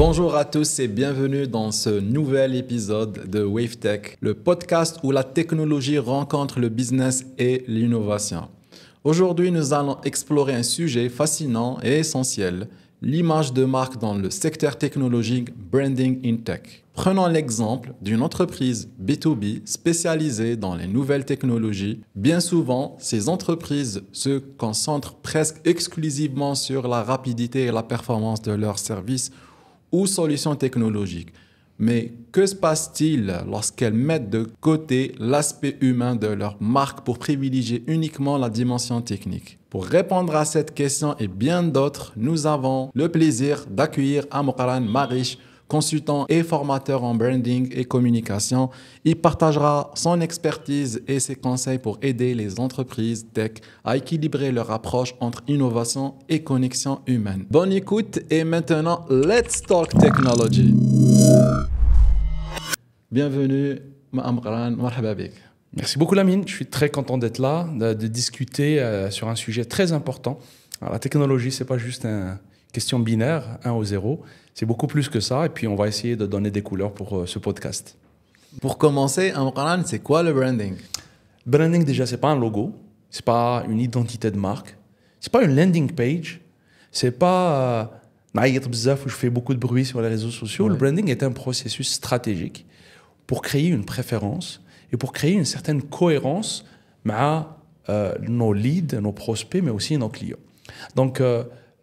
Bonjour à tous et bienvenue dans ce nouvel épisode de WaveTech, le podcast où la technologie rencontre le business et l'innovation. Aujourd'hui, nous allons explorer un sujet fascinant et essentiel, l'image de marque dans le secteur technologique Branding in Tech. Prenons l'exemple d'une entreprise B2B spécialisée dans les nouvelles technologies. Bien souvent, ces entreprises se concentrent presque exclusivement sur la rapidité et la performance de leurs services ou solutions technologiques. Mais que se passe-t-il lorsqu'elles mettent de côté l'aspect humain de leur marque pour privilégier uniquement la dimension technique? Pour répondre à cette question et bien d'autres, nous avons le plaisir d'accueillir Amoukaran Marish, consultant et formateur en branding et communication. Il partagera son expertise et ses conseils pour aider les entreprises tech à équilibrer leur approche entre innovation et connexion humaine. Bonne écoute et maintenant, let's talk technology. Bienvenue, Amoukaran, marhaba bik. Merci beaucoup Lamine, je suis très content d'être là, de discuter sur un sujet très important. Alors, la technologie, c'est pas juste une question binaire, 1 ou 0, c'est beaucoup plus que ça et puis on va essayer de donner des couleurs pour ce podcast. Pour commencer, Amoukaran, c'est quoi le branding? Branding déjà, c'est pas un logo, c'est pas une identité de marque, c'est pas une landing page, c'est pas où je fais beaucoup de bruit sur les réseaux sociaux. Ouais. Le branding est un processus stratégique pour créer une préférence et pour créer une certaine cohérence avec nos leads, nos prospects, mais aussi nos clients. Donc,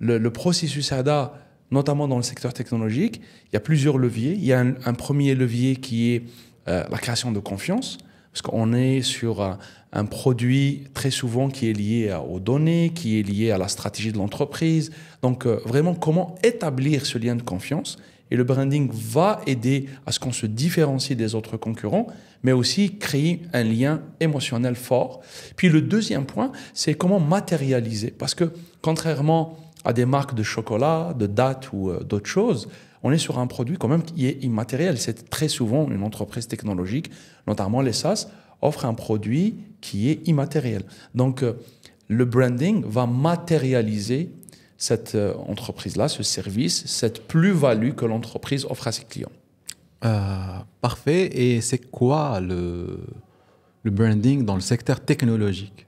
le processus ADA, notamment dans le secteur technologique, il y a plusieurs leviers. Il y a un premier levier qui est la création de confiance, parce qu'on est sur un produit très souvent qui est lié aux données, qui est lié à la stratégie de l'entreprise. Donc, vraiment, comment établir ce lien de confiance? Et le branding va aider à ce qu'on se différencie des autres concurrents, mais aussi créer un lien émotionnel fort. Puis le deuxième point, c'est comment matérialiser. Parce que contrairement à des marques de chocolat, de dates ou d'autres choses, on est sur un produit quand même qui est immatériel. C'est très souvent une entreprise technologique, notamment les SaaS, offre un produit qui est immatériel. Donc le branding va matérialiser cette entreprise-là, ce service, cette plus-value que l'entreprise offre à ses clients. Parfait. Et c'est quoi le branding dans le secteur technologique?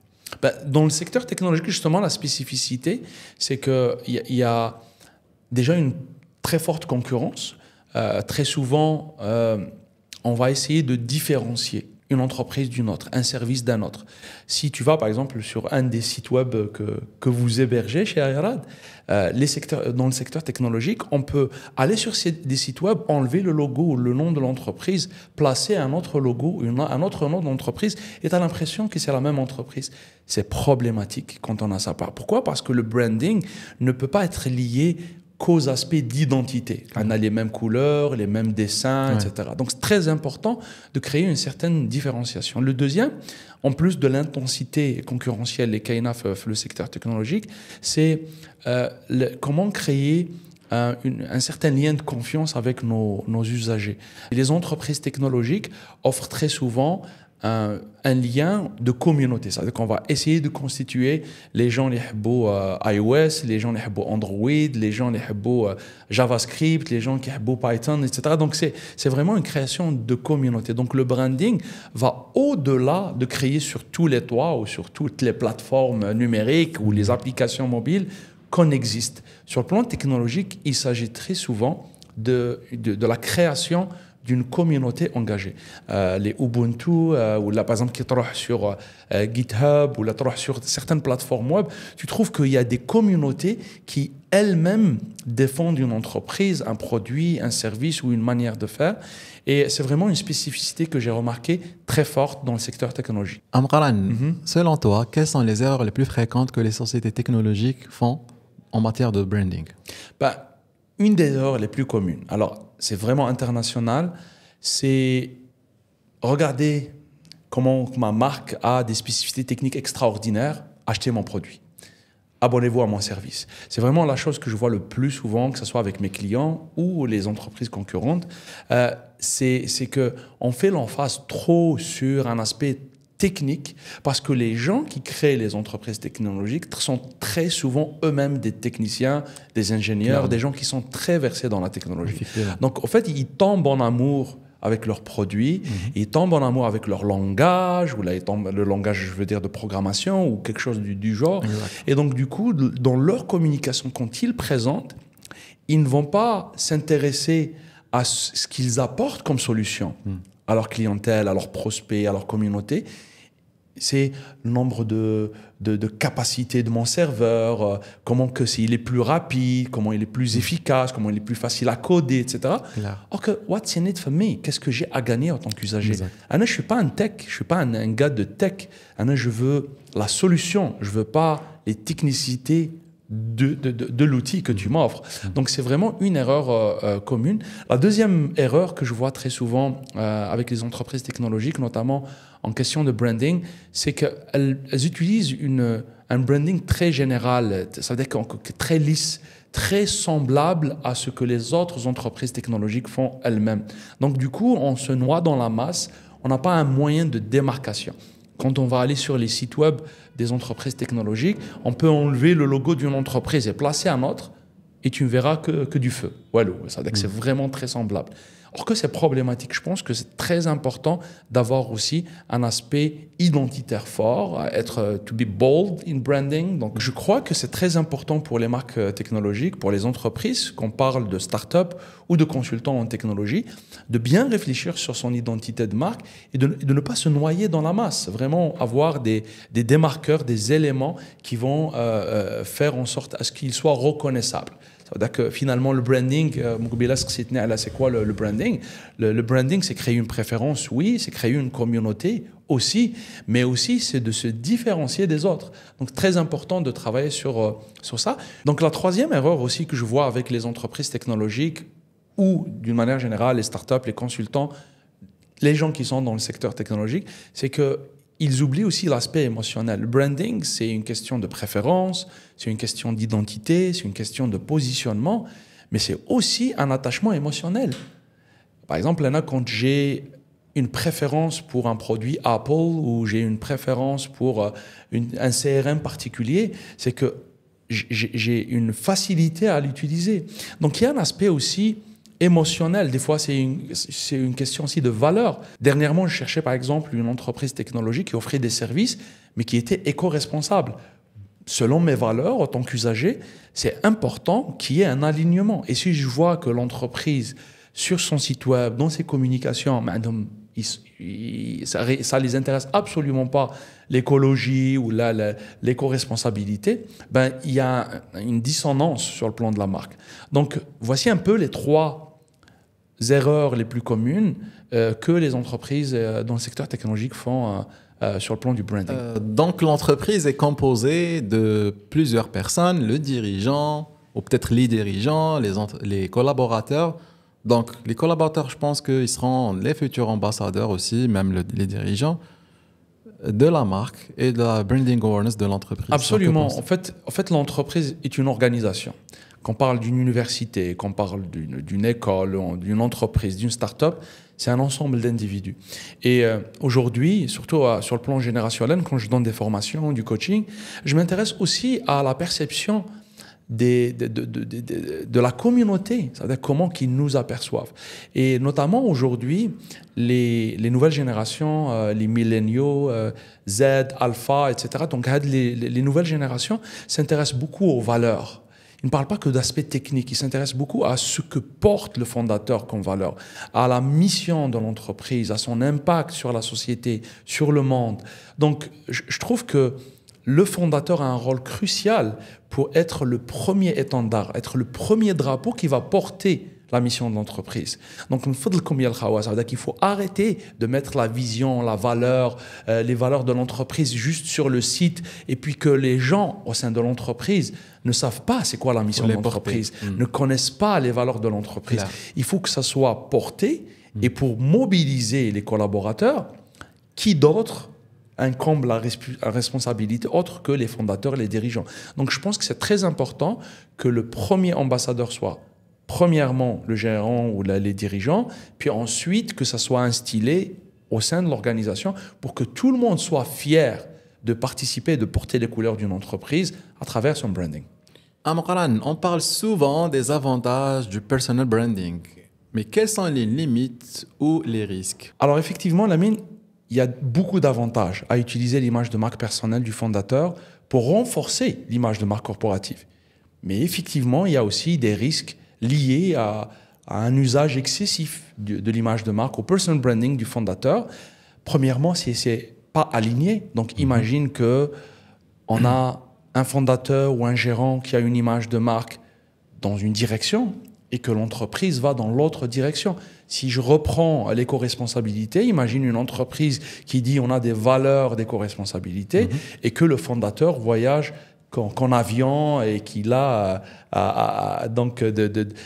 Dans le secteur technologique, justement, la spécificité, c'est qu'il y a déjà une très forte concurrence. Très souvent, on va essayer de différencier une entreprise d'une autre, un service d'un autre. Si tu vas, par exemple, sur un des sites web que vous hébergez chez Ayarad, dans le secteur technologique, on peut aller sur des sites web, enlever le logo ou le nom de l'entreprise, placer un autre logo, un autre nom d'entreprise, et tu as l'impression que c'est la même entreprise. C'est problématique quand on a ça. Pourquoi? Parce que le branding ne peut pas être lié qu'aux aspects d'identité. On a les mêmes couleurs, les mêmes dessins, etc. Donc, c'est très important de créer une certaine différenciation. Le deuxième, en plus de l'intensité concurrentielle et KNF, le secteur technologique, c'est comment créer un certain lien de confiance avec nos usagers. Et les entreprises technologiques offrent très souvent un lien de communauté. C'est-à-dire qu'on va essayer de constituer les gens qui aiment iOS, les gens qui aiment Android, les gens qui aiment JavaScript, les gens qui aiment Python, etc. Donc, c'est vraiment une création de communauté. Donc, le branding va au-delà de créer sur tous les toits ou sur toutes les plateformes numériques ou les applications mobiles qu'on existe. Sur le plan technologique, il s'agit très souvent de la création d'une communauté engagée. Les Ubuntu, ou là, par exemple, qui trouvent sur GitHub, ou là, sur certaines plateformes web, tu trouves qu'il y a des communautés qui elles-mêmes défendent une entreprise, un produit, un service ou une manière de faire. Et c'est vraiment une spécificité que j'ai remarquée très forte dans le secteur technologique. Amoukaran, selon toi, quelles sont les erreurs les plus fréquentes que les sociétés technologiques font en matière de branding? Une des erreurs les plus communes, alors c'est vraiment international, c'est regarder comment ma marque a des spécificités techniques extraordinaires, acheter mon produit. Abonnez-vous à mon service. C'est vraiment la chose que je vois le plus souvent, que ce soit avec mes clients ou les entreprises concurrentes, c'est qu'on fait l'emphase trop sur un aspect technique, parce que les gens qui créent les entreprises technologiques sont très souvent eux-mêmes des techniciens, des ingénieurs, des gens qui sont très versés dans la technologie. Donc, en fait, ils tombent en amour avec leurs produits, ils tombent en amour avec leur langage, ou là, le langage, je veux dire, de programmation, ou quelque chose du genre. Et donc, du coup, dans leur communication, quand ils présentent, ils ne vont pas s'intéresser à ce qu'ils apportent comme solution à leur clientèle, à leurs prospects, à leur communauté. C'est le nombre de capacités de mon serveur, comment que il est plus rapide, comment il est plus efficace, comment il est plus facile à coder, etc. Or que, what's in it for me? Qu'est-ce que j'ai à gagner en tant qu'usager? Je ne suis pas un tech, je ne suis pas un gars de tech. Je veux la solution, je ne veux pas les technicités de l'outil que tu m'offres. Donc, c'est vraiment une erreur commune. La deuxième erreur que je vois très souvent avec les entreprises technologiques, notamment en question de branding, c'est qu'elles utilisent un branding très général, ça veut dire très lisse, très semblable à ce que les autres entreprises technologiques font elles-mêmes. Donc, du coup, on se noie dans la masse, on n'a pas un moyen de démarcation. Quand on va aller sur les sites web des entreprises technologiques, on peut enlever le logo d'une entreprise et placer un autre, et tu ne verras que du feu. Voilà, ça veut dire que c'est vraiment très semblable. Or que c'est problématique. Je pense que c'est très important d'avoir aussi un aspect identitaire fort, to be bold in branding. Donc, je crois que c'est très important pour les marques technologiques, pour les entreprises, qu'on parle de start-up ou de consultants en technologie, de bien réfléchir sur son identité de marque et de ne pas se noyer dans la masse. Vraiment avoir des démarqueurs, des éléments qui vont faire en sorte à ce qu'ils soient reconnaissables. C'est-à-dire que finalement, le branding, c'est quoi le branding? Le branding, c'est créer une préférence, oui, c'est créer une communauté aussi, mais aussi c'est de se différencier des autres. Donc, très important de travailler sur ça. Donc, la troisième erreur aussi que je vois avec les entreprises technologiques ou, d'une manière générale, les startups, les consultants, les gens qui sont dans le secteur technologique, c'est que ils oublient aussi l'aspect émotionnel. Le branding, c'est une question de préférence, c'est une question d'identité, c'est une question de positionnement, mais c'est aussi un attachement émotionnel. Par exemple, quand j'ai une préférence pour un produit Apple ou j'ai une préférence pour un CRM particulier, c'est que j'ai une facilité à l'utiliser. Donc, il y a un aspect aussi émotionnel. Des fois, c'est une question aussi de valeur. Dernièrement, je cherchais par exemple une entreprise technologique qui offrait des services, mais qui était éco-responsable. Selon mes valeurs, en tant qu'usager, c'est important qu'il y ait un alignement. Et si je vois que l'entreprise, sur son site web, dans ses communications, ça les intéresse absolument pas, l'écologie ou l'éco-responsabilité, il y a une dissonance sur le plan de la marque. Donc, voici un peu les trois erreurs les plus communes que les entreprises dans le secteur technologique font sur le plan du branding. Donc, l'entreprise est composée de plusieurs personnes, le dirigeant, ou peut-être les dirigeants, les collaborateurs. Donc, les collaborateurs, je pense qu'ils seront les futurs ambassadeurs aussi, même les dirigeants, de la marque et de la branding awareness de l'entreprise. Absolument. En fait, l'entreprise est une organisation. Qu'on parle d'une université, qu'on parle d'une école, d'une entreprise, d'une start-up, c'est un ensemble d'individus. Et aujourd'hui, surtout sur le plan générationnel, quand je donne des formations, du coaching, je m'intéresse aussi à la perception de la communauté, c'est-à-dire comment qu'ils nous aperçoivent. Et notamment aujourd'hui, les nouvelles générations, les milléniaux, Z, Alpha, etc., donc les nouvelles générations s'intéressent beaucoup aux valeurs. Il ne parle pas que d'aspect technique, il s'intéresse beaucoup à ce que porte le fondateur comme valeur, à la mission de l'entreprise, à son impact sur la société, sur le monde. Donc, je trouve que le fondateur a un rôle crucial pour être le premier étendard, être le premier drapeau qui va porter la mission de l'entreprise. Donc, ça veut dire qu'il faut arrêter de mettre la vision, la valeur, les valeurs de l'entreprise juste sur le site et puis que les gens au sein de l'entreprise ne savent pas c'est quoi la mission de l'entreprise, ne connaissent pas les valeurs de l'entreprise. Claire. Il faut que ça soit porté et pour mobiliser les collaborateurs, qui d'autre incombe la responsabilité autre que les fondateurs, les dirigeants. Donc, je pense que c'est très important que le premier ambassadeur soit premièrement le gérant ou les dirigeants, puis ensuite que ça soit instillé au sein de l'organisation pour que tout le monde soit fier de participer, de porter les couleurs d'une entreprise à travers son branding. Amran, on parle souvent des avantages du personal branding, mais quelles sont les limites ou les risques? Alors effectivement, Lamine, il y a beaucoup d'avantages à utiliser l'image de marque personnelle du fondateur pour renforcer l'image de marque corporative. Mais effectivement, il y a aussi des risques liés à un usage excessif de l'image de marque, au personal branding du fondateur. Premièrement, si c'est pas aligné. Donc imagine que on a un fondateur ou un gérant qui a une image de marque dans une direction et que l'entreprise va dans l'autre direction. Si je reprends l'éco-responsabilité, imagine une entreprise qui dit on a des valeurs d'éco-responsabilité et que le fondateur voyage qu'en avion et qu'il a donc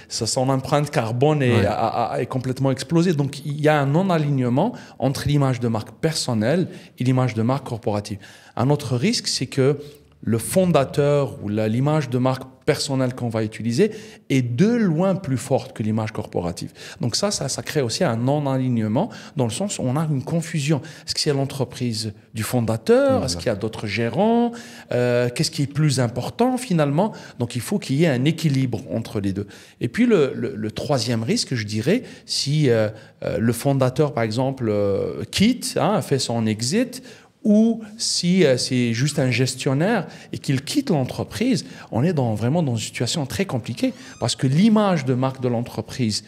son empreinte carbone est complètement explosée. Donc il y a un non-alignement entre l'image de marque personnelle et l'image de marque corporative. Un autre risque, c'est que le fondateur ou l'image de marque personnelle qu'on va utiliser est de loin plus forte que l'image corporative. Donc ça crée aussi un non-alignement dans le sens où on a une confusion. Est-ce que c'est l'entreprise du fondateur? Est-ce qu'il y a d'autres gérants? Qu'est-ce qui est plus important finalement? Donc il faut qu'il y ait un équilibre entre les deux. Et puis le troisième risque, je dirais, si le fondateur par exemple quitte, fait son exit, ou si c'est juste un gestionnaire et qu'il quitte l'entreprise, on est vraiment dans une situation très compliquée parce que l'image de marque de l'entreprise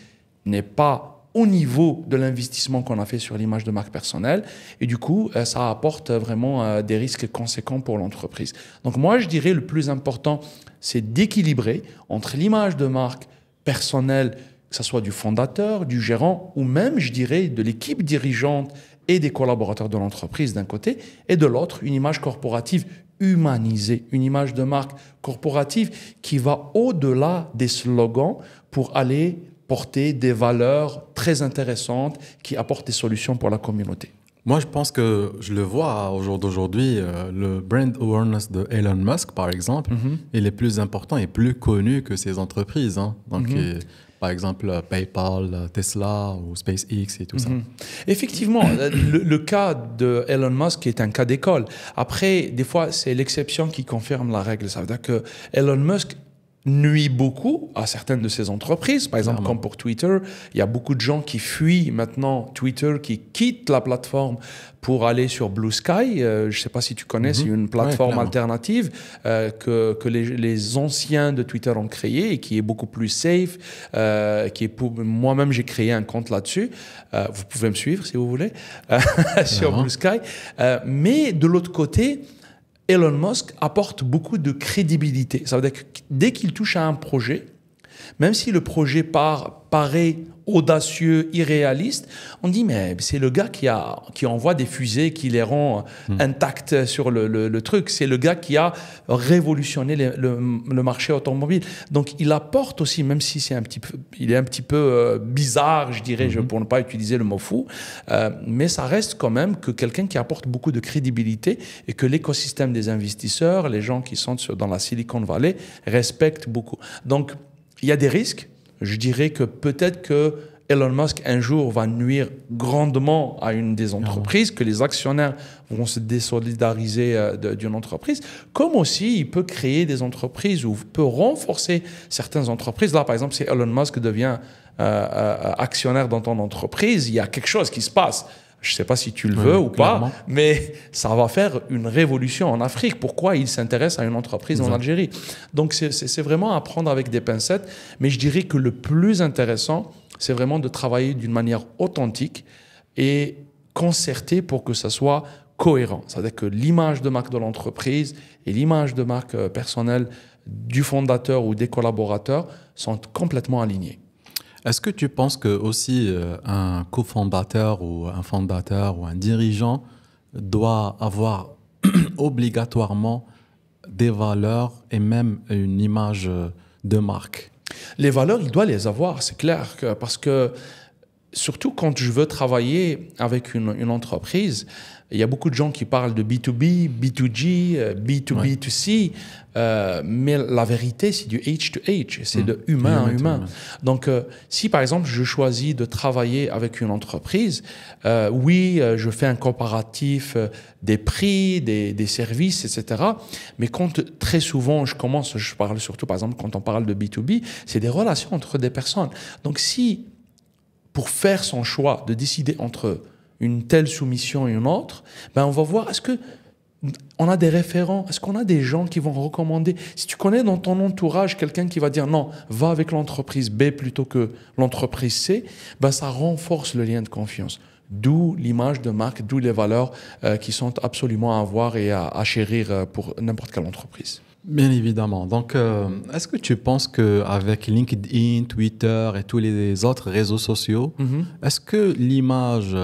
n'est pas au niveau de l'investissement qu'on a fait sur l'image de marque personnelle et du coup, ça apporte vraiment des risques conséquents pour l'entreprise. Donc moi, je dirais le plus important, c'est d'équilibrer entre l'image de marque personnelle, que ce soit du fondateur, du gérant ou même, je dirais, de l'équipe dirigeante et des collaborateurs de l'entreprise d'un côté, et de l'autre, une image corporative humanisée, une image de marque corporative qui va au-delà des slogans pour aller porter des valeurs très intéressantes qui apportent des solutions pour la communauté. Moi, je pense que je le vois au jour d'aujourd'hui, le brand awareness de Elon Musk, par exemple, il est plus important et plus connu que ces entreprises. Donc, par exemple, PayPal, Tesla ou SpaceX et tout ça. Effectivement, le cas de Elon Musk est un cas d'école. Après, des fois, c'est l'exception qui confirme la règle. Ça veut dire que Elon Musk nuit beaucoup à certaines de ces entreprises. Par exemple, comme pour Twitter, il y a beaucoup de gens qui fuient maintenant Twitter, qui quittent la plateforme pour aller sur Blue Sky. Je ne sais pas si tu connais, c'est une plateforme alternative que les anciens de Twitter ont créée et qui est beaucoup plus safe. Moi-même, j'ai créé un compte là-dessus. Vous pouvez me suivre si vous voulez sur Blue Sky. Mais de l'autre côté, Elon Musk apporte beaucoup de crédibilité. Ça veut dire que dès qu'il touche à un projet, même si le projet paraît audacieux, irréaliste, on dit mais c'est le gars qui envoie des fusées, qui les rend intactes sur le truc. C'est le gars qui a révolutionné le marché automobile. Donc il apporte aussi, même si il est un petit peu bizarre, je dirais, pour ne pas utiliser le mot fou, mais ça reste quand même que quelqu'un qui apporte beaucoup de crédibilité et que l'écosystème des investisseurs, les gens qui sont dans la Silicon Valley, respectent beaucoup. Donc il y a des risques. Je dirais que peut-être que Elon Musk un jour va nuire grandement à une des entreprises, que les actionnaires vont se désolidariser d'une entreprise, comme aussi il peut créer des entreprises ou peut renforcer certaines entreprises. Là, par exemple, si Elon Musk devient actionnaire dans ton entreprise, il y a quelque chose qui se passe. Je ne sais pas si tu le veux ou pas, mais ça va faire une révolution en Afrique. Pourquoi il s'intéresse à une entreprise en Algérie? Donc, c'est vraiment à prendre avec des pincettes. Mais je dirais que le plus intéressant, c'est vraiment de travailler d'une manière authentique et concertée pour que ça soit cohérent. C'est-à-dire que l'image de marque de l'entreprise et l'image de marque personnelle du fondateur ou des collaborateurs sont complètement alignées. Est-ce que tu penses que aussi un cofondateur ou un fondateur ou un dirigeant doit avoir obligatoirement des valeurs et même une image de marque? Les valeurs, il doit les avoir, c'est clair, parce que surtout quand je veux travailler avec une entreprise, il y a beaucoup de gens qui parlent de B2B, B2G, B2B2C, mais la vérité, c'est du H to H, c'est de humain à humain. Donc, si par exemple, je choisis de travailler avec une entreprise, oui, je fais un comparatif des prix, des services, etc. Mais quand très souvent, je parle surtout par exemple quand on parle de B2B, c'est des relations entre des personnes. Donc, si pour faire son choix, de décider entre une telle soumission et une autre, ben on va voir, est-ce qu'on a des référents, est-ce qu'on a des gens qui vont recommander? Si tu connais dans ton entourage quelqu'un qui va dire non, va avec l'entreprise B plutôt que l'entreprise C, ben ça renforce le lien de confiance. D'où l'image de marque, d'où les valeurs qui sont absolument à avoir et à chérir pour n'importe quelle entreprise. Bien évidemment. Donc, est-ce que tu penses qu'avec LinkedIn, Twitter et tous les autres réseaux sociaux, est-ce que l'image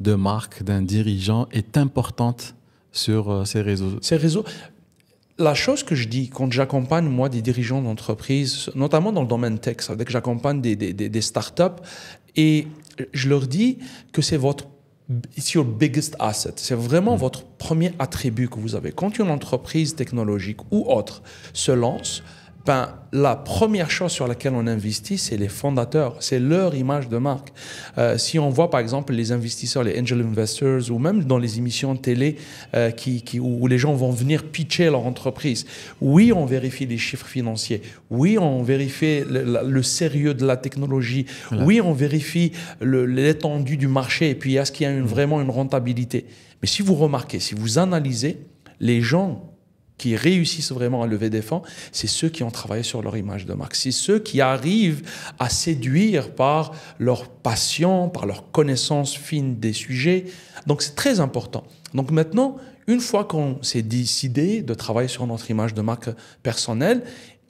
de marque d'un dirigeant est importante sur ces réseaux? Ces réseaux, la chose que je dis quand j'accompagne, moi, des dirigeants d'entreprise, notamment dans le domaine tech, ça veut dire que j'accompagne des startups, et je leur dis que it's your biggest asset. C'est vraiment votre premier attribut que vous avez. Quand une entreprise technologique ou autre se lance, ben, la première chose sur laquelle on investit, c'est les fondateurs, c'est leur image de marque. Si on voit par exemple les investisseurs, les angel investors, ou même dans les émissions de télé où les gens vont venir pitcher leur entreprise, oui, on vérifie les chiffres financiers, oui, on vérifie le sérieux de la technologie, oui, on vérifie l'étendue du marché, et puis est-ce qu'il y a vraiment une rentabilité. Mais si vous remarquez, si vous analysez, les gens qui réussissent vraiment à lever des fonds, c'est ceux qui ont travaillé sur leur image de marque. C'est ceux qui arrivent à séduire par leur passion, par leur connaissance fine des sujets. Donc, c'est très important. Donc maintenant, une fois qu'on s'est décidé de travailler sur notre image de marque personnelle,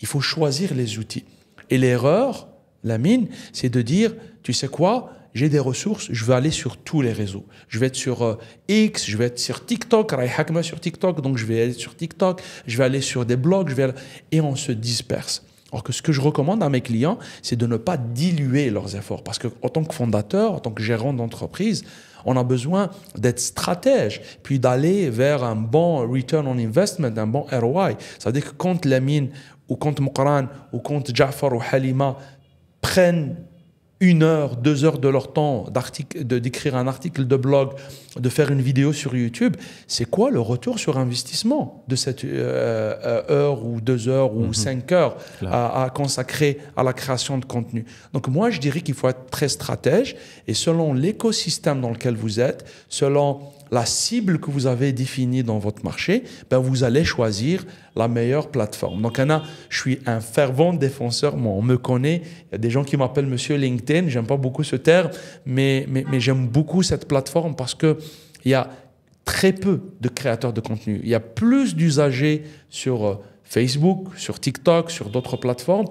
il faut choisir les outils. Et l'erreur, Lamine, c'est de dire, tu sais quoi, j'ai des ressources, je vais aller sur tous les réseaux. Je vais être sur X, je vais être sur TikTok, Raïhakma sur TikTok, donc je vais aller sur TikTok, je vais aller sur des blogs, et on se disperse. Alors que ce que je recommande à mes clients, c'est de ne pas diluer leurs efforts. Parce qu'en tant que fondateur, en tant que gérant d'entreprise, on a besoin d'être stratège, puis d'aller vers un bon return on investment, un bon ROI. Ça veut dire que quand Lamine, ou quand Mouqran, ou quand Jafar ou Halima prennent 1 heure, 2 heures de leur temps d'écrire un article de blog, de faire une vidéo sur YouTube, c'est quoi le retour sur investissement de cette heure ou 2 heures ou 5 heures à consacrer à la création de contenu? Donc moi, je dirais qu'il faut être très stratège, et selon l'écosystème dans lequel vous êtes, selon la cible que vous avez définie dans votre marché, ben vous allez choisir la meilleure plateforme. Donc, Anna, je suis un fervent défenseur. Moi, on me connaît. Il y a des gens qui m'appellent Monsieur LinkedIn. J'aime pas beaucoup ce terme, mais j'aime beaucoup cette plateforme parce que il y a très peu de créateurs de contenu. Il y a plus d'usagers sur Facebook, sur TikTok, sur d'autres plateformes.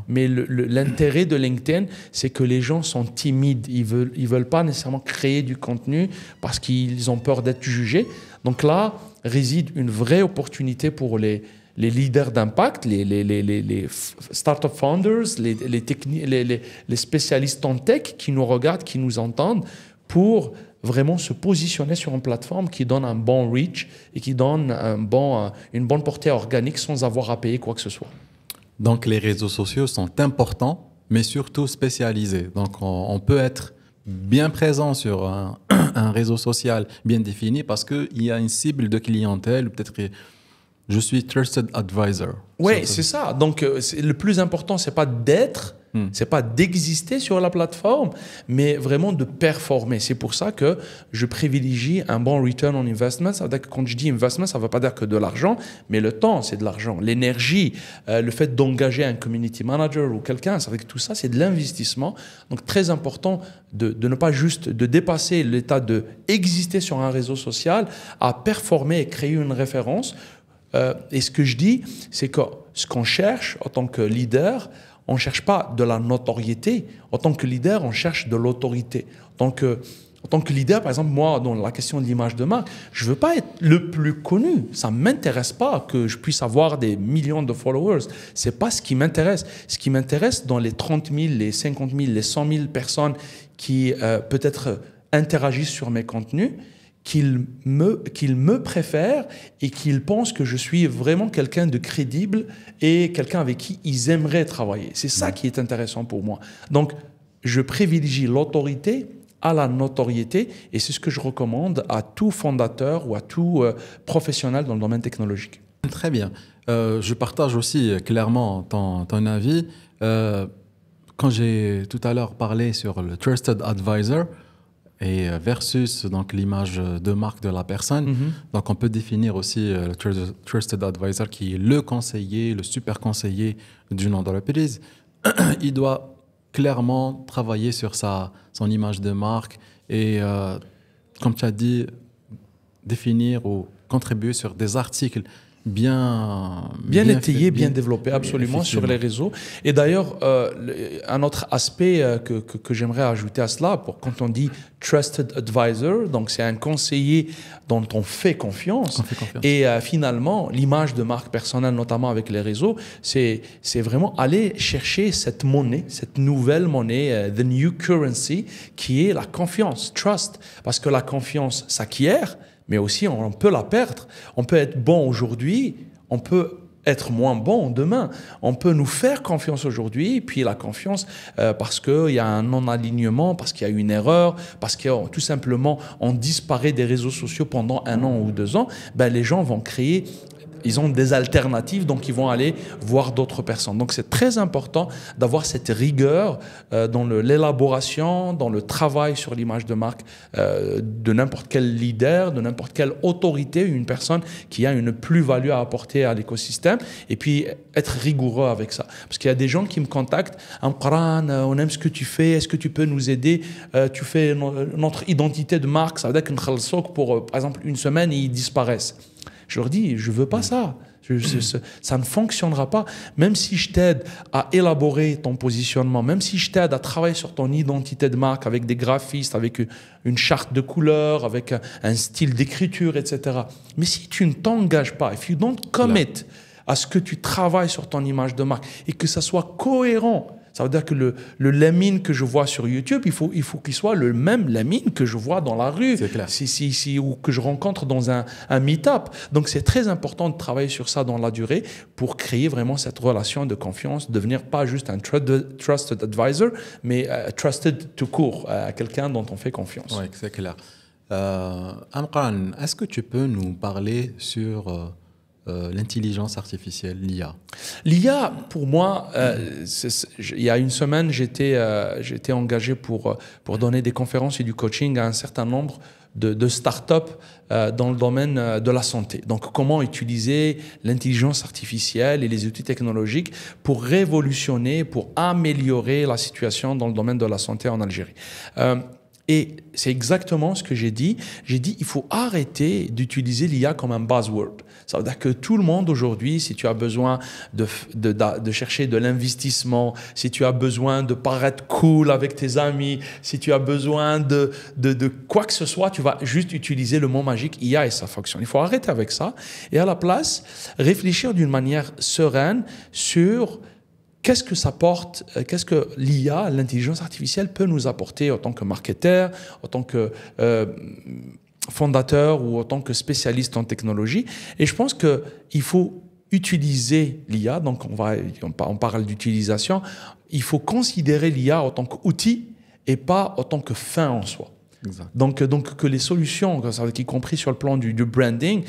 Mais l'intérêt de LinkedIn, c'est que les gens sont timides. Ils veulent pas nécessairement créer du contenu parce qu'ils ont peur d'être jugés. Donc là réside une vraie opportunité pour les leaders d'impact, les startup founders, les spécialistes en tech qui nous regardent, qui nous entendent, pour vraiment se positionner sur une plateforme qui donne un bon reach et qui donne une bonne portée organique sans avoir à payer quoi que ce soit. Donc les réseaux sociaux sont importants, mais surtout spécialisés. Donc on peut être bien présent sur un réseau social bien défini parce qu'il y a une cible de clientèle, peut-être que je suis trusted advisor. Oui, c'est ça. Donc le plus important, c'est pas d'être, c'est pas d'exister sur la plateforme, mais vraiment de performer. C'est pour ça que je privilégie un bon return on investment. Ça veut dire que quand je dis investment, ça ne veut pas dire que de l'argent, mais le temps, c'est de l'argent. L'énergie, le fait d'engager un community manager ou quelqu'un, ça veut dire que tout ça, c'est de l'investissement. Donc très important de ne pas juste de dépasser l'état d'exister sur un réseau social à performer et créer une référence. Et ce que je dis, c'est que ce qu'on cherche en tant que leader, on ne cherche pas de la notoriété. En tant que leader, on cherche de l'autorité. En tant que En tant que leader, par exemple, moi, dans la question de l'image de marque, je ne veux pas être le plus connu. Ça ne m'intéresse pas que je puisse avoir des millions de followers. Ce n'est pas ce qui m'intéresse. Ce qui m'intéresse dans les 30 000, les 50 000, les 100 000 personnes qui peut-être interagissent sur mes contenus, qu'ils me préfèrent et qu'ils pensent que je suis vraiment quelqu'un de crédible et quelqu'un avec qui ils aimeraient travailler. C'est ça qui est intéressant pour moi. Donc, je privilégie l'autorité à la notoriété et c'est ce que je recommande à tout fondateur ou à tout professionnel dans le domaine technologique. Très bien. Je partage aussi clairement ton avis. Quand j'ai tout à l'heure parlé sur le Trusted Advisor et versus donc l'image de marque de la personne, donc on peut définir aussi le Trusted Advisor qui est le conseiller, le super conseiller d'une entreprise. Il doit clairement travailler sur son image de marque et, comme tu as dit, définir ou contribuer sur des articles bien étayés, bien développés, absolument, sur les réseaux. Et d'ailleurs, un autre aspect que j'aimerais ajouter à cela, quand on dit Trusted Advisor, donc c'est un conseiller dont on fait confiance. Et finalement, l'image de marque personnelle, notamment avec les réseaux, c'est vraiment aller chercher cette monnaie, cette nouvelle monnaie, the new currency, qui est la confiance, trust. Parce que la confiance s'acquiert, mais aussi on peut la perdre. On peut être bon aujourd'hui, on peut être moins bon demain. On peut nous faire confiance aujourd'hui, puis la confiance, parce qu'il y a un non-alignement, parce qu'il y a une erreur, parce que tout simplement on disparaît des réseaux sociaux pendant 1 an ou 2 ans, ben les gens vont créer... Ils ont des alternatives, donc ils vont aller voir d'autres personnes. Donc c'est très important d'avoir cette rigueur dans l'élaboration, dans le travail sur l'image de marque de n'importe quel leader, de n'importe quelle autorité, une personne qui a une plus-value à apporter à l'écosystème, et puis être rigoureux avec ça. Parce qu'il y a des gens qui me contactent, « Amqran, on aime ce que tu fais, est-ce que tu peux nous aider? Tu fais notre identité de marque, ça veut dire qu'on khalsok pour, par exemple, 1 semaine et ils disparaissent. » Je leur dis, je ne veux pas ça. Ça ne fonctionnera pas. Même si je t'aide à élaborer ton positionnement, même si je t'aide à travailler sur ton identité de marque avec des graphistes, avec une charte de couleurs, avec un style d'écriture, etc. Mais si tu ne t'engages pas, if you don't commit à ce que tu travailles sur ton image de marque et que ça soit cohérent, ça veut dire que le Lamine que je vois sur YouTube, il faut qu'il soit le même Lamine que je vois dans la rue, ou que je rencontre dans un meet-up. Donc c'est très important de travailler sur ça dans la durée pour créer vraiment cette relation de confiance, devenir pas juste un trusted advisor, mais trusted tout court, quelqu'un dont on fait confiance. Oui, c'est clair. Amqran, est-ce que tu peux nous parler sur l'intelligence artificielle, l'IA? L'IA, pour moi, il y a 1 semaine, j'étais engagé pour donner des conférences et du coaching à un certain nombre de startups dans le domaine de la santé. Donc, comment utiliser l'intelligence artificielle et les outils technologiques pour révolutionner, pour améliorer la situation dans le domaine de la santé en Algérie. Et c'est exactement ce que j'ai dit. J'ai dit, il faut arrêter d'utiliser l'IA comme un buzzword. Ça veut dire que tout le monde aujourd'hui, si tu as besoin de chercher de l'investissement, si tu as besoin de paraître cool avec tes amis, si tu as besoin de quoi que ce soit, tu vas juste utiliser le mot magique IA et ça fonctionne. Il faut arrêter avec ça et à la place, réfléchir d'une manière sereine sur qu'est-ce que ça porte, qu'est-ce que l'IA, l'intelligence artificielle peut nous apporter en tant que marketeur, en tant que fondateur ou en tant que spécialiste en technologie. Et je pense qu'il faut utiliser l'IA, donc on parle d'utilisation, il faut considérer l'IA en tant qu'outil et pas en tant que fin en soi. Exact. Donc que les solutions, y compris sur le plan du branding,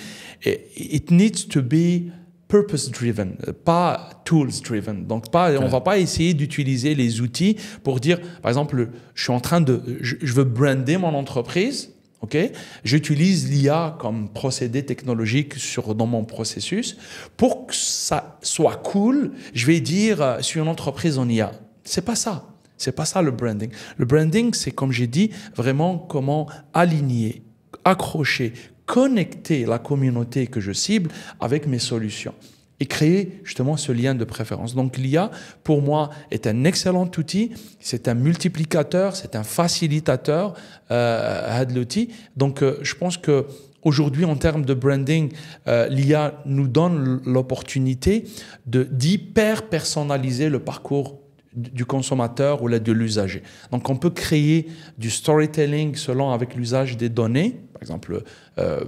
it needs to be purpose-driven, pas tools-driven. Donc, on ne va pas essayer d'utiliser les outils pour dire, par exemple, je veux brander mon entreprise, ok? J'utilise l'IA comme procédé technologique dans mon processus. Pour que ça soit cool, je vais dire sur une entreprise en IA. C'est pas ça. C'est pas ça le branding. Le branding, c'est comme j'ai dit, vraiment comment aligner, accrocher, connecter la communauté que je cible avec mes solutions. et créer justement ce lien de préférence. Donc l'IA, pour moi, est un excellent outil, c'est un multiplicateur, c'est un facilitateur de l'outil. Donc je pense que aujourd'hui, en termes de branding, l'IA nous donne l'opportunité d'hyper personnaliser le parcours du consommateur ou de l'usager. Donc, on peut créer du storytelling selon avec l'usage des données. Par exemple,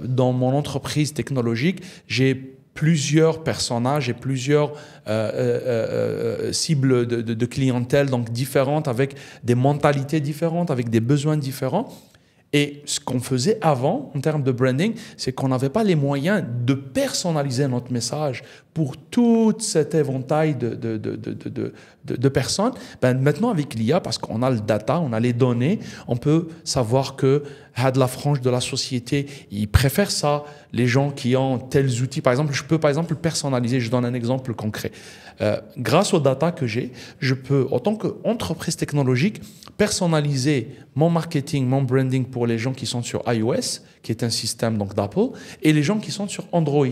dans mon entreprise technologique, j'ai plusieurs personnages et plusieurs cibles de clientèle donc différentes, avec des mentalités différentes, avec des besoins différents. Et ce qu'on faisait avant, en termes de branding, c'est qu'on n'avait pas les moyens de personnaliser notre message pour tout cet éventail de personnes. Ben maintenant, avec l'IA, parce qu'on a le data, on a les données, on peut savoir que de la frange de la société, ils préfèrent ça. Les gens qui ont tels outils, par exemple, je peux personnaliser. Je donne un exemple concret. Grâce aux data que j'ai, je peux, en tant qu'entreprise technologique, personnaliser mon marketing, mon branding pour les gens qui sont sur iOS, qui est un système donc d'Apple, et les gens qui sont sur Android.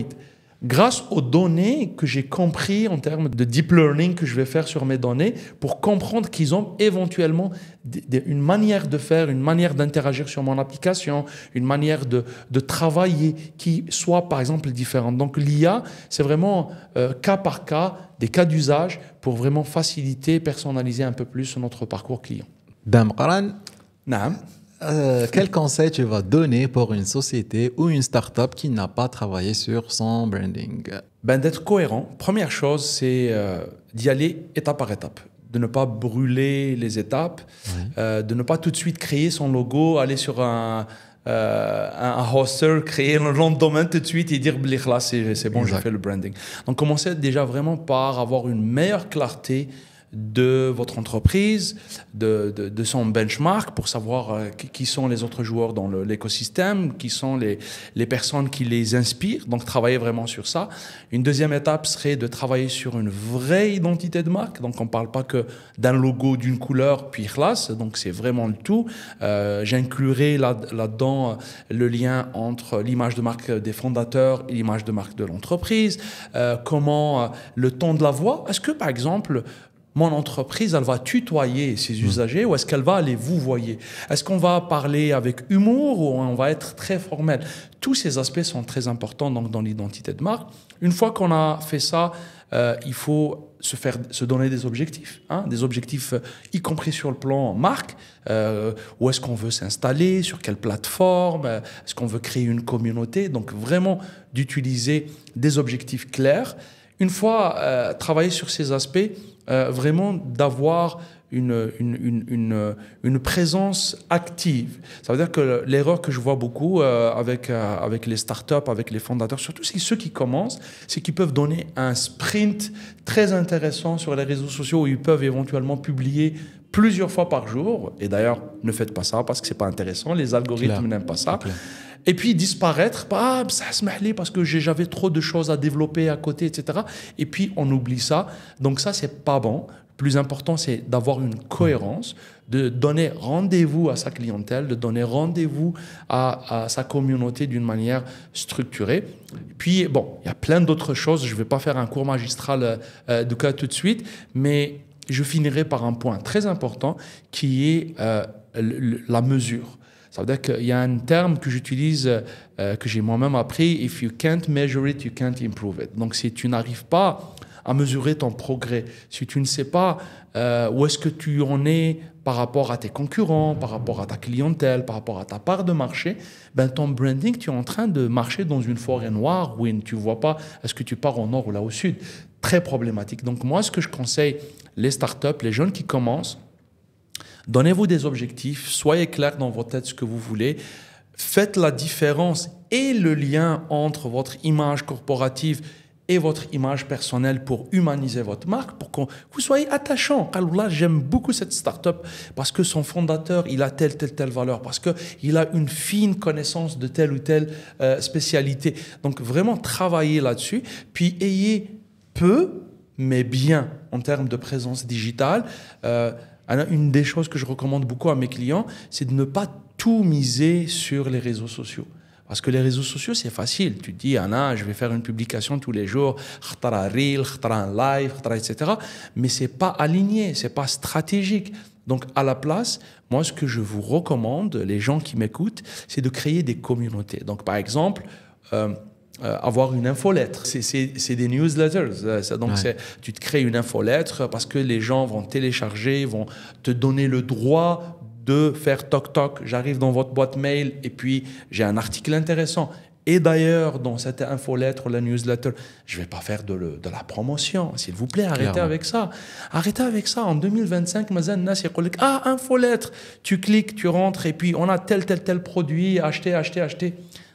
Grâce aux données que j'ai compris en termes de deep learning que je vais faire sur mes données, pour comprendre qu'ils ont éventuellement une manière de faire, une manière d'interagir sur mon application, une manière de travailler qui soit par exemple différente. Donc l'IA, c'est vraiment cas par cas, des cas d'usage pour vraiment faciliter, personnaliser un peu plus notre parcours client. Damqaran, Naam. quel conseil tu vas donner pour une société ou une start-up qui n'a pas travaillé sur son branding? Ben, d'être cohérent. Première chose, c'est d'y aller étape par étape. De ne pas brûler les étapes, de ne pas tout de suite créer son logo, aller sur un hoster, créer un nom de domaine tout de suite et dire là, c'est bon, j'ai fait le branding. Donc, commencez déjà vraiment par avoir une meilleure clarté de votre entreprise, de son benchmark pour savoir qui sont les autres joueurs dans l'écosystème, qui sont les personnes qui les inspirent. Donc, travailler vraiment sur ça. Une deuxième étape serait de travailler sur une vraie identité de marque. Donc, on ne parle pas que d'un logo, d'une couleur, puis classe. Donc, c'est vraiment le tout. J'inclurai là-dedans le lien entre l'image de marque des fondateurs et l'image de marque de l'entreprise. Comment le ton de la voix. Est-ce que, par exemple, mon entreprise, elle va tutoyer ses usagers ou est-ce qu'elle va les vouvoyer? Est-ce qu'on va parler avec humour ou on va être très formel? Tous ces aspects sont très importants donc, dans l'identité de marque. Une fois qu'on a fait ça, il faut se donner des objectifs, des objectifs y compris sur le plan marque. Où est-ce qu'on veut s'installer? Sur quelle plateforme? Est-ce qu'on veut créer une communauté? Donc vraiment d'utiliser des objectifs clairs. Une fois travaillé sur ces aspects, vraiment d'avoir une présence active. Ça veut dire que l'erreur que je vois beaucoup avec les startups, avec les fondateurs, surtout c'est ceux qui commencent, c'est qu'ils peuvent donner un sprint très intéressant sur les réseaux sociaux où ils peuvent éventuellement publier plusieurs fois par jour. Et d'ailleurs, ne faites pas ça parce que c'est pas intéressant. Les algorithmes n'aiment pas ça. Et puis disparaître, ça se mêle parce que j'avais trop de choses à développer à côté, etc. Et puis on oublie ça. Donc ça, c'est pas bon. Le plus important, c'est d'avoir une cohérence, de donner rendez-vous à sa clientèle, de donner rendez-vous à sa communauté d'une manière structurée. Et puis, bon, il y a plein d'autres choses. Je ne vais pas faire un cours magistral de cas tout de suite, mais je finirai par un point très important qui est la mesure. Ça veut dire qu'il y a un terme que j'utilise, que j'ai moi-même appris, « If you can't measure it, you can't improve it ». Donc, si tu n'arrives pas à mesurer ton progrès, si tu ne sais pas où est-ce que tu en es par rapport à tes concurrents, par rapport à ta clientèle, par rapport à ta part de marché, ben ton branding, tu es en train de marcher dans une forêt noire où tu ne vois pas est-ce que tu pars au nord ou là au sud. Très problématique. Donc, moi, ce que je conseille, les startups, les jeunes qui commencent, donnez-vous des objectifs, soyez clairs dans votre tête ce que vous voulez, faites la différence et le lien entre votre image corporative et votre image personnelle pour humaniser votre marque, pour que vous soyez attachant. Alors j'aime beaucoup cette start-up parce que son fondateur, il a telle valeur, parce qu'il a une fine connaissance de telle ou telle spécialité. Donc vraiment travaillez là-dessus, puis ayez peu, mais bien en termes de présence digitale. Une des choses que je recommande beaucoup à mes clients, c'est de ne pas tout miser sur les réseaux sociaux. Parce que les réseaux sociaux, c'est facile. Tu te dis, Anna, je vais faire une publication tous les jours, un reel, un live, etc. Mais ce n'est pas aligné, ce n'est pas stratégique. Donc, à la place, moi, ce que je vous recommande, les gens qui m'écoutent, c'est de créer des communautés. Donc, par exemple, avoir une infolettre. C'est des newsletters. Donc, tu te crées une infolettre parce que les gens vont télécharger, vont te donner le droit de faire toc-toc. J'arrive dans votre boîte mail et puis j'ai un article intéressant. Et d'ailleurs, dans cette infolettre, la newsletter, je ne vais pas faire de la promotion. S'il vous plaît, arrêtez avec ça. Arrêtez avec ça. En 2025, infolettre. Tu cliques, tu rentres et puis on a tel produit, acheter.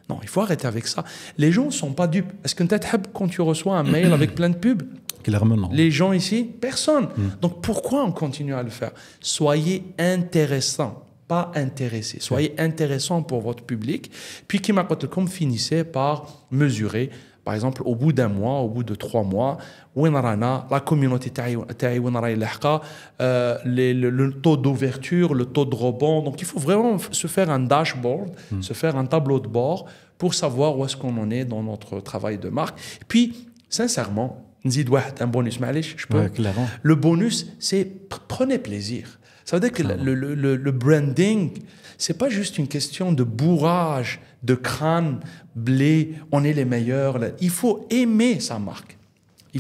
Non, il faut arrêter avec ça. Les gens ne sont pas dupes. Est-ce que quand tu reçois un mail avec plein de pubs, clairement non. Les gens ici, personne. Donc pourquoi on continue à le faire? Soyez intéressant, pas intéressé. Soyez intéressant pour votre public. Puis, finissez par mesurer, par exemple, au bout d'un mois, au bout de 3 mois, la communauté, le taux d'ouverture, le taux de rebond. Donc, il faut vraiment se faire un dashboard, se faire un tableau de bord pour savoir où est-ce qu'on en est dans notre travail de marque. Et puis, sincèrement, un bonus, je peux. Le bonus, c'est prenez plaisir. Ça veut dire que le branding, c'est pas juste une question de bourrage, de crâne, blé, on est les meilleurs. Il faut aimer sa marque.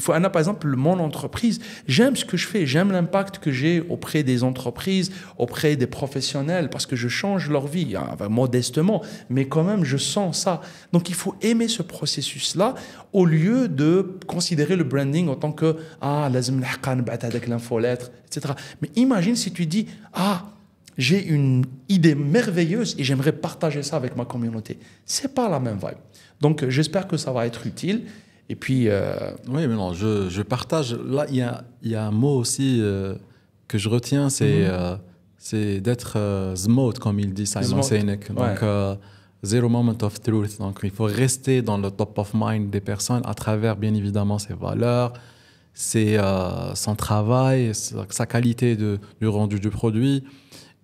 Par exemple, mon entreprise, j'aime ce que je fais, j'aime l'impact que j'ai auprès des entreprises, auprès des professionnels, parce que je change leur vie, modestement, mais quand même, je sens ça. Donc, il faut aimer ce processus-là, au lieu de considérer le branding en tant que « lazim nahqan ba'd hadak l'infolettre », etc. Mais imagine si tu dis « j'ai une idée merveilleuse et j'aimerais partager ça avec ma communauté ». C'est pas la même vibe. Donc, j'espère que ça va être utile. Et puis... Oui, mais non, je partage. Là, il y a un mot aussi que je retiens, c'est d'être smooth, comme il dit Simon Sinek. Donc, zero moment of truth. Donc, il faut rester dans le top of mind des personnes à travers, bien évidemment, ses valeurs, son travail, sa qualité du rendu du produit.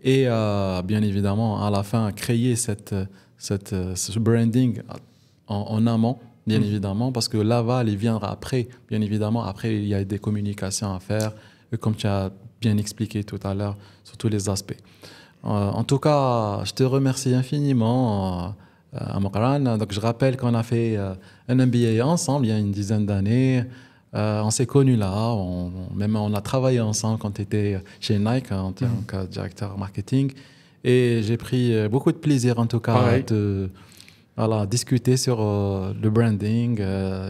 Et bien évidemment, à la fin, créer ce branding en amont. Bien évidemment, parce que l'aval, il viendra après. Bien évidemment, après, il y a des communications à faire, comme tu as bien expliqué tout à l'heure, sur tous les aspects. En tout cas, je te remercie infiniment, Amokran. Donc, je rappelle qu'on a fait un MBA ensemble il y a une dizaine d'années. On s'est connus là, on a travaillé ensemble quand tu étais chez Nike en tant que directeur marketing. Et j'ai pris beaucoup de plaisir, en tout cas, discuter sur le branding,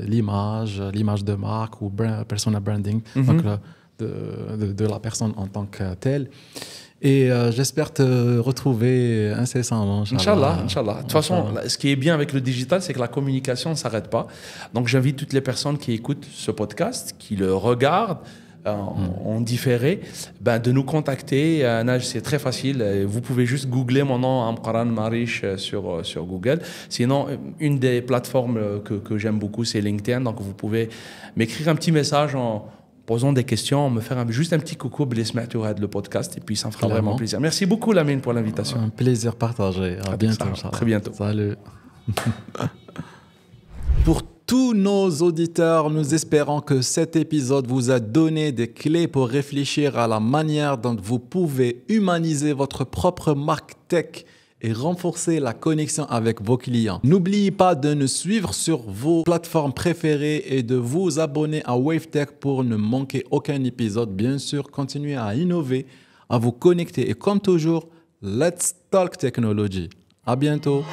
l'image de marque ou personal branding, donc de la personne en tant que telle. Et j'espère te retrouver incessamment. Inch'Allah. De toute façon, ce qui est bien avec le digital, c'est que la communication ne s'arrête pas. Donc, j'invite toutes les personnes qui écoutent ce podcast, qui le regardent, en différé, de nous contacter. C'est très facile. Vous pouvez juste googler mon nom, Amqaran Marish, sur Google. Sinon, une des plateformes que j'aime beaucoup, c'est LinkedIn. Donc, vous pouvez m'écrire un petit message en posant des questions, me faire juste un petit coucou, le podcast, et puis ça me fera vraiment plaisir. Merci beaucoup, Lamine, pour l'invitation. Un plaisir partagé. À bientôt. Très bientôt. Salut. Pour tous nos auditeurs, nous espérons que cet épisode vous a donné des clés pour réfléchir à la manière dont vous pouvez humaniser votre propre marque tech et renforcer la connexion avec vos clients. N'oubliez pas de nous suivre sur vos plateformes préférées et de vous abonner à WaveTech pour ne manquer aucun épisode. Bien sûr, continuez à innover, à vous connecter et comme toujours, let's talk technology. À bientôt.